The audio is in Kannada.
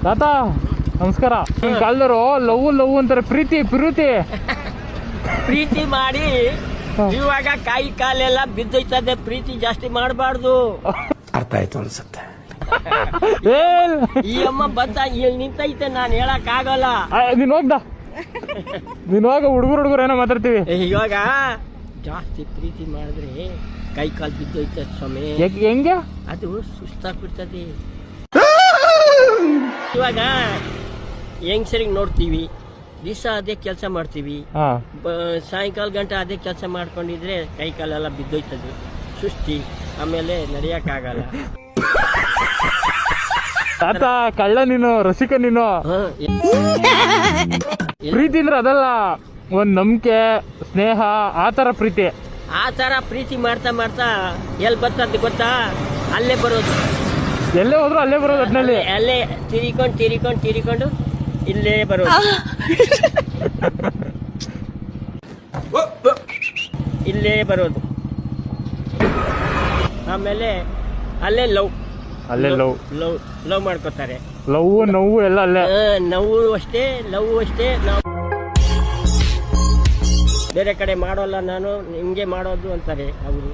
ತಾತ ನಮಸ್ಕಾರ. ನಿಮ್ ಕಾಲದವರು ಲವ್ ಅಂತಾರೆ, ಪ್ರೀತಿ ಪ್ರೀತಿ ಮಾಡಿ ಇವಾಗ ಕಾಯಿ ಕಾಲೆಲ್ಲ ಬಿದ್ದೋಯ್ತದೆ. ಪ್ರೀತಿ ಜಾಸ್ತಿ ಮಾಡಬಾರ್ದು. ಅರ್ಥ ಆಯ್ತು ಅನ್ಸುತ್ತೆ. ಈ ಅಮ್ಮ ಬಂದ ಇಲ್ಲಿ ನಿಂತೈತೆ, ನಾನು ಹೇಳಕ್ ಆಗಲ್ಲ. ನೀನ್ ಹೋಗ ಹುಡುಗರು ಏನೋ ಮಾತಾಡ್ತೀವಿ. ಇವಾಗ ಜಾಸ್ತಿ ಪ್ರೀತಿ ಮಾಡಿದ್ರೆ ಕೈ ಕಾಲು ಬಿದ್ದೋಯ್ತದೆ ಸ್ವಾಮಿ. ಹೆಂಗೆ? ಅದು ಸುಸ್ತಾಗ್ಬಿಡ್ತದೆ. ಇವಾಗ ಹೆಂಗಸರಿಗೆ ನೋಡ್ತೀವಿ, ದಿವಸ ಅದೇ ಕೆಲಸ ಮಾಡ್ತೀವಿ, ಸಾಯಂಕಾಲ ಗಂಟೆ ಅದೇ ಕೆಲಸ ಮಾಡ್ಕೊಂಡಿದ್ರೆ ಕೈ ಕಾಲೆಲ್ಲ ಬಿದ್ದೋಯ್ತದೆ, ಸುಸ್ತಿ, ಆಮೇಲೆ ನಡೆಯಕ್ಕಾಗಲ್ಲ. ತಾತ ಕಳ್ಳ ನೀನು, ರಸಿಕ ನೀನು. ಪ್ರೀತಿ ಅಂದ್ರೆ ಅದಲ್ಲ, ಒಂದ್ ನಂಬಿಕೆ, ಸ್ನೇಹ, ಆತರ ಪ್ರೀತಿ. ಆ ತರ ಪ್ರೀತಿ ಮಾಡ್ತಾ ಮಾಡ್ತಾ ಎಲ್ಲಿ ಬರ್ತದೆ ಗೊತ್ತಾ? ಅಲ್ಲೇ ಬರೋದು. ಎಲ್ಲೇ ಹೋದ್ರು ಅಲ್ಲೇ ಬರೋದು. ಒಟ್ಟಿನಲ್ಲಿ ಅಲ್ಲೇ ತಿರಿಕೊಂಡು ಇಲ್ಲೇ ಬರೋದು. ಇಲ್ಲೇ ಬರೋದು. ಆಮೇಲೆ ಅಲ್ಲೇ ಲವ್ ಮಾಡ್ಕೋತಾರೆ. ನೋವು ಎಲ್ಲ ಅಲ್ಲೇ. ನೋವು ಅಷ್ಟೇ. ನಾವು ಬೇರೆ ಕಡೆ ಮಾಡೋಲ್ಲ, ನಾನು ನಿಮ್ಗೆ ಮಾಡೋದು ಅಂತಾರೆ ಅವರು.